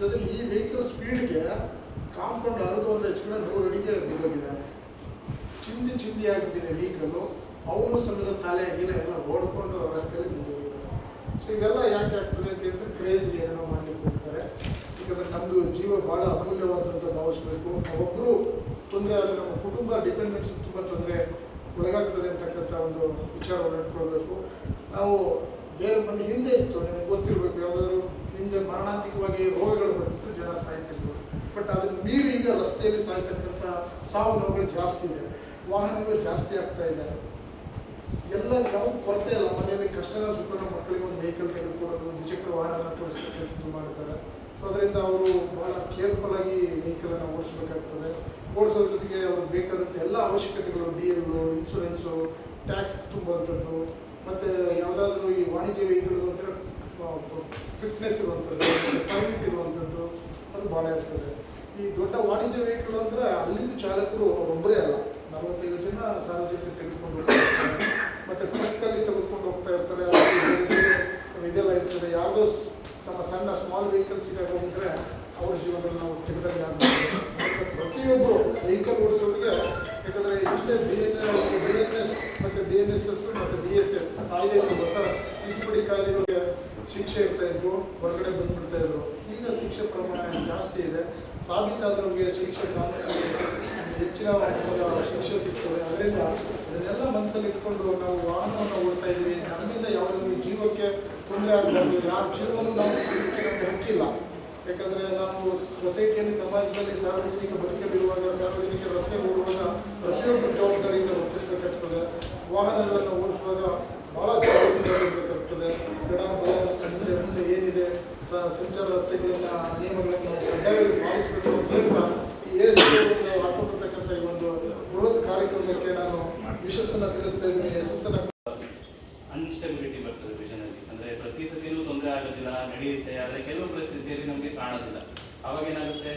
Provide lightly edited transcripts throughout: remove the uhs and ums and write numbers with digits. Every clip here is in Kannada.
ಜೊತೆಗೆ ಈ ವೆಹಿಕಲ್ ಸ್ಪೀಡ್ಗೆ ಕಾಂಪೌಂಡ್ ಹರಿದು ಒಂದು ಹೆಚ್ಚು ಕಡೆ 100 ಅಡಿಗೆ ಬಿದ್ದೋಗಿದ್ದಾನೆ. ಚಿಂದಿ ಆಗಿಬಿಟ್ಟಿದೆ ವೆಹಿಕಲ್ಲು. ಅವನು ಸಮೇತ ತಲೆ ಗಿಲೆ ಎಲ್ಲ ಓಡ್ಕೊಂಡು ರಸ್ತೆಯಲ್ಲಿ ಬಿದ್ದೋಗಿದ್ದಾನೆ. ಸೊ ಇವೆಲ್ಲ ಯಾಕೆ ಆಗ್ತದೆ ಅಂತ ಹೇಳಿದ್ರೆ ಕ್ರೇಜ್ಗೆ ಏನೋ ಮಾಡಲಿಕ್ಕೆ ಹೋಗ್ತಾರೆ. ಯಾಕಂದರೆ ನಮ್ಮದು ಜೀವ ಭಾಳ ಅಮೂಲ್ಯವಾದಂಥ ಭಾವಿಸ್ಬೇಕು. ನಾವೊಬ್ಬರು ತೊಂದರೆ ಆದರೆ ನಮ್ಮ ಕುಟುಂಬ ಡಿಪೆಂಡೆನ್ಸ್ ತುಂಬ ತೊಂದರೆ ಒಳಗಾಗ್ತದೆ ಅಂತಕ್ಕಂಥ ಒಂದು ವಿಚಾರವನ್ನು ಇಟ್ಕೊಳ್ಬೇಕು. ನಾವು ಬೇರೆ ಮನೆ ಹಿಂದೆ ಇತ್ತು, ನಿಮ್ಗೆ ಗೊತ್ತಿರಬೇಕು, ಯಾವುದಾದ್ರು ಹಿಂದೆ ಮರಣಾಂತಿಕವಾಗಿ ರೋಗಗಳು ಬರ್ತಿತ್ತು, ಜನ ಸಾಯ್ತಿದ್ರು. ಬಟ್ ಅದನ್ನು ಮೀರಿ ಈಗ ರಸ್ತೆಯಲ್ಲಿ ಸಾಯ್ತಕ್ಕಂಥ ಸಾವು ನೋವುಗಳು ಜಾಸ್ತಿ ಇದೆ, ವಾಹನಗಳು ಜಾಸ್ತಿ ಆಗ್ತಾ ಇದೆ. ಎಲ್ಲ ನಾವು ಕೊರತೆ ಇಲ್ಲ. ಮನೆಯಲ್ಲಿ ಕಷ್ಟನ ಸುಖನ ಮಕ್ಕಳಿಗೆ ಒಂದು ವೆಹಿಕಲ್ ತೆಗೆದುಕೊಡೋದು, ದ್ವಿಚಕ್ರ ವಾಹನ ತೋರಿಸ್ತಕ್ಕಂಥದ್ದು ಮಾಡ್ತಾರೆ. ಸೊ ಅದರಿಂದ ಅವರು ಭಾಳ ಕೇರ್ಫುಲ್ಲಾಗಿ ವೆಹಿಕಲನ್ನು ಓಡಿಸ್ಬೇಕಾಗ್ತದೆ. ಓಡಿಸೋದ್ರ ಜೊತೆಗೆ ಅವ್ರಿಗೆ ಬೇಕಾದಂಥ ಎಲ್ಲ ಅವಶ್ಯಕತೆಗಳು, DL, ಇನ್ಶೂರೆನ್ಸು, ಟ್ಯಾಕ್ಸ್ ತುಂಬುವಂಥದ್ದು, ಮತ್ತು ಯಾವುದಾದ್ರೂ ಈ ವಾಣಿಜ್ಯ ವೆಹಿಕಲ್ ಒಂಥರ ಫಿಟ್ನೆಸ್ ಇರುವಂಥದ್ದು, ಪರ್ಮಿಟ್ ಇರುವಂಥದ್ದು, ಅದು ಭಾಳ ಇರ್ತದೆ. ಈ ದೊಡ್ಡ ವಾಣಿಜ್ಯ ವೆಹಿಕಲ್ ಅಂದರೆ ಅಲ್ಲಿಂದ ಚಾಲಕರು ಒಬ್ಬರೇ ಅಲ್ಲ, 45 ಜನ ಸಾರ್ವಜನಿಕರು ತೆಗೆದುಕೊಂಡು ಹೋಗ್ತಾ ಇರ್ತಾರೆ. ಮತ್ತು ಟ್ರಕ್ಕಲ್ಲಿ ತೆಗೆದುಕೊಂಡು ಹೋಗ್ತಾ ಇರ್ತಾರೆ. ಇದೆಲ್ಲ ಇರ್ತದೆ. ಯಾವುದೋ ನಮ್ಮ ಸಣ್ಣ ಸ್ಮಾಲ್ ವೆಹಿಕಲ್ಸಿಗೆ ಹೋಗಿದ್ರೆ ಅವ್ರ ಜೀವನದಲ್ಲಿ ನಾವು ತೆಗೆದಾಗ ಮತ್ತು ಪ್ರತಿಯೊಬ್ಬರು ವೆಹಿಕಲ್ ಓಡಿಸೋರಿಗೆ, ಯಾಕಂದರೆ ಇಷ್ಟೇ BNS ಮತ್ತು BNSS ಮತ್ತು DSA ಕಾಯ್ದೆ ಹೊಸ ತಿದ್ದುಪಡಿ ಕಾಯ್ದೆಗಳಿಗೆ ಶಿಕ್ಷೆ ಇರ್ತಾ ಇದ್ರು, ಹೊರಗಡೆ ಬಂದುಬಿಡ್ತಾ ಇದ್ರು. ಈಗ ಶಿಕ್ಷೆ ಪ್ರಮಾಣ ಜಾಸ್ತಿ ಇದೆ. ಸಾಬೀತಾದವ್ರಿಗೆ ಶಿಕ್ಷೆ ಹೆಚ್ಚಿನ ಶಿಕ್ಷೆ ಸಿಗ್ತದೆ. ಅದರಿಂದ ಅದನ್ನೆಲ್ಲ ಮನಸ್ಸಲ್ಲಿ ಇಟ್ಕೊಂಡು ನಾವು ವಾಹನವನ್ನು ಓಡ್ತಾ ಇದ್ದೀವಿ. ನಮ್ಮಿಂದ ಯಾವುದಾದ್ರೂ ಜೀವಕ್ಕೆ ತೊಂದರೆ ಆಗಬಾರ್ದು. ಯಾರ ಜೀವನವನ್ನು ನಾವು ನಮಗೆ ಹಕ್ಕಿಲ್ಲ. ಯಾಕಂದರೆ ನಾವು ಸೊಸೈಟಿಯಲ್ಲಿ, ಸಮಾಜದಲ್ಲಿ ಸಾರ್ವಜನಿಕ ಬದುಕಲ್ಲಿರುವಾಗ, ಸಾರ್ವಜನಿಕ ರಸ್ತೆ ಓಡುವಾಗ ಪ್ರತಿಯೊಬ್ಬರು ಜವಾಬ್ದಾರಿಯಿಂದ ವರ್ತಿಸಬೇಕಾಗ್ತದೆ. ವಾಹನಗಳನ್ನು ಓಡಿಸುವಾಗ ಭಾಳ ಜವಾಬ್ದಾರಿ ಇರಬೇಕಾಗ್ತದೆ. ಎಡ ಬಲ ಸಂಚಾರ ಮುಂದೆ ಏನಿದೆ ಸಂಚಾರ ರಸ್ತೆಗಳನ್ನು, ನಿಯಮಗಳನ್ನು ಕಡ್ಡಾಯವಾಗಿ ಪಾಲಿಸಬೇಕು ಅಂತ ಹೇಳ್ತಾ ಈ ಹಾಕೊಂಡಿರ್ತಕ್ಕಂಥ ಈ ಒಂದು ಬೃಹತ್ ಕಾರ್ಯಕ್ರಮಕ್ಕೆ ನಾನು ಯಶಸ್ಸನ್ನು ತಿಳಿಸ್ತಾ ಇದ್ದೀನಿ. ಯಶಸ್ಸನ್ನು ಅನ್ಸ್ಟೆಬಿಲಿಟಿ ಬರ್ತದೆ ವಿಷನಲ್ಲಿ. ಅಂದರೆ ಪ್ರತಿ ಸತಿನೂ ತೊಂದರೆ ಆಗೋದಿಲ್ಲ, ನಡೆಯುತ್ತೆ. ಆದರೆ ಕೆಲವು ಪರಿಸ್ಥಿತಿಯಲ್ಲಿ ನಮಗೆ ಕಾಣೋದಿಲ್ಲ. ಅವಾಗ ಏನಾಗುತ್ತೆ,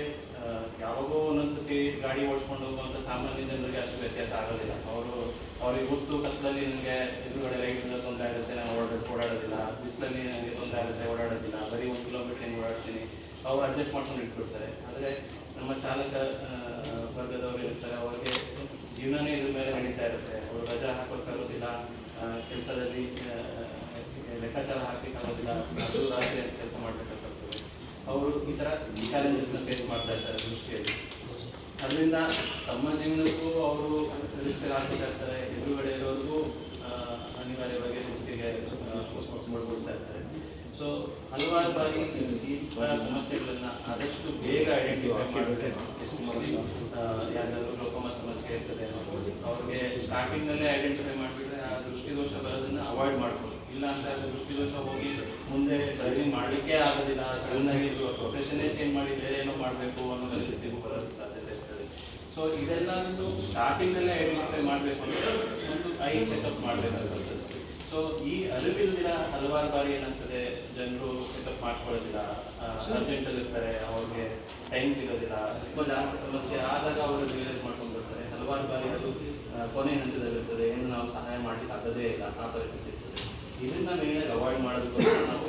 ಯಾವಾಗೋ ಒಂದೊಂದ್ಸತಿ ಗಾಡಿ ಓಡಿಸ್ಕೊಂಡು ಹೋಗುವಂಥ ಸಾಮಾನ್ಯ ಜನರಿಗೆ ಅಷ್ಟು ವ್ಯತ್ಯಾಸ ಆಗೋದಿಲ್ಲ. ಅವ್ರಿಗೆ ಗೊತ್ತು, ಕತ್ತಲಲ್ಲಿ ನನಗೆ ಎದುರುಗಡೆ ಲೈಟಿಂದ ತೊಂದರೆ ಆಗುತ್ತೆ, ನಾನು ಓಡಾಡೋದಿಲ್ಲ. ಬಿಸಿಲಲ್ಲಿ ನನಗೆ ತೊಂದರೆ ಆಗುತ್ತೆ, ಓಡಾಡೋದಿಲ್ಲ. ಬರೀ 1 ಕಿಲೋಮೀಟರ್ ಹೆಂಗೆ ಓಡಾಡ್ತೀನಿ, ಅವ್ರು ಅಡ್ಜಸ್ಟ್ ಮಾಡ್ಕೊಂಡು ಇಟ್ಬಿಡ್ತಾರೆ. ಆದರೆ ನಮ್ಮ ಚಾಲಕ ವರ್ಗದವರು ಇರ್ತಾರೆ, ಅವ್ರಿಗೆ ಜೀವನನೇ ಇದ್ರ ಮೇಲೆ ನಡೀತಾ ಇರುತ್ತೆ. ಅವರು ರಜಾ ಹಾಕೋಕ್ಕಾಗೋದಿಲ್ಲ, ಕೆಲಸದಲ್ಲಿ ಲೆಕ್ಕಾಚಾರ ಹಾಕಲಿಕ್ಕಾಗೋದಿಲ್ಲ, ಅದು ರಾತ್ರಿ ಕೆಲಸ ಮಾಡಬೇಕಾಗ್ತದೆ. ಅವರು ಈ ಥರ ಚಾಲೆಂಜಸ್ನ ಫೇಸ್ ಮಾಡ್ತಾ ಇರ್ತಾರೆ ದೃಷ್ಟಿಯಲ್ಲಿ. ಅದರಿಂದ ತಮ್ಮ ಜೀವನಕ್ಕೂ ಅವರು ರಿಸ್ಕ್ ಹಾಕಬೇಕಾಗ್ತಾರೆ, ಎದುರುಗಡೆ ಇರೋರಿಗೂ ಅನಿವಾರ್ಯವಾಗಿ ರಿಸ್ಕಿಗೆ ಮಾಡ್ಕೊಳ್ತಾ ಇರ್ತಾರೆ. ಸೊ ಹಲವಾರು ಬಾರಿ ಈ ಸಮಸ್ಯೆಗಳನ್ನು ಆದಷ್ಟು ಬೇಗ ಐಡೆಂಟಿಫೈ ಮಾಡಿದ್ರೆ, ಎಸ್ಪೆಷಲಿ ಯಾವ್ದಾದ್ರು ಗ್ಲೋಕೋಮಾ ಸಮಸ್ಯೆ ಇರ್ತದೆ, ಅವ್ರಿಗೆ ಸ್ಟಾರ್ಟಿಂಗ್ನಲ್ಲೇ ಐಡೆಂಟಿಫೈ ಮಾಡಿಬಿಟ್ರೆ ಆ ದೃಷ್ಟಿದೋಷ ಬರೋದನ್ನು ಅವಾಯ್ಡ್ ಮಾಡ್ಬೋದು. ಇಲ್ಲ ಅಂದರೆ ಅದು ದೃಷ್ಟಿದೋಷ ಹೋಗಿ ಮುಂದೆ ಡ್ರೈವಿಂಗ್ ಮಾಡಲಿಕ್ಕೆ ಆಗೋದಿಲ್ಲ, ಸಡನ್ನಾಗಿ ಪ್ರೊಫೆಷನ್ನೇ ಚೇಂಜ್ ಮಾಡಿ ಬೇರೆ ಏನೋ ಮಾಡಬೇಕು ಅನ್ನೋ ಪರಿಸ್ಥಿತಿಗೂ ಬರೋದು ಸಾಧ್ಯತೆ ಇರ್ತದೆ. ಸೊ ಇದೆಲ್ಲನೂ ಸ್ಟಾರ್ಟಿಂಗಲ್ಲೇ ಐಡೆಂಟಿಫೈ ಮಾಡಬೇಕು ಅಂದರೆ ಒಂದು ಐ ಚೆಕಪ್ ಮಾಡಬೇಕಾಗ್ತದೆ. ಸೊ ಈ ಅರಿವಿಲ್ದಿರ ಹಲವಾರು ಬಾರಿ ಏನಾಗ್ತದೆ, ಜನರು ಚೆಕಪ್ ಮಾಡಿಸ್ಕೊಳ್ಳೋದಿಲ್ಲ, ಅರ್ಜೆಂಟಲ್ಲಿ ಇರ್ತಾರೆ, ಅವ್ರಿಗೆ ಟೈಮ್ ಸಿಗೋದಿಲ್ಲ. ತುಂಬ ಜಾಸ್ತಿ ಸಮಸ್ಯೆ ಆದಾಗ ಅವರು ರಿಯಲೈಸ್ ಮಾಡ್ಕೊಂಡು ಬರ್ತಾರೆ. ಹಲವಾರು ಬಾರಿ ಅದು ಕೊನೆ ಹಂತದಲ್ಲಿರ್ತದೆ, ಏನು ನಾವು ಸಹಾಯ ಮಾಡಲಿಕ್ಕೆ ಆಗದೇ ಇಲ್ಲ, ಆ ಪರಿಸ್ಥಿತಿ ಇರ್ತದೆ. ಇದನ್ನು ಮೇನ್ ಅವಾಯ್ಡ್ ಮಾಡೋದಕ್ಕೋಸ್ಕರ ನಾವು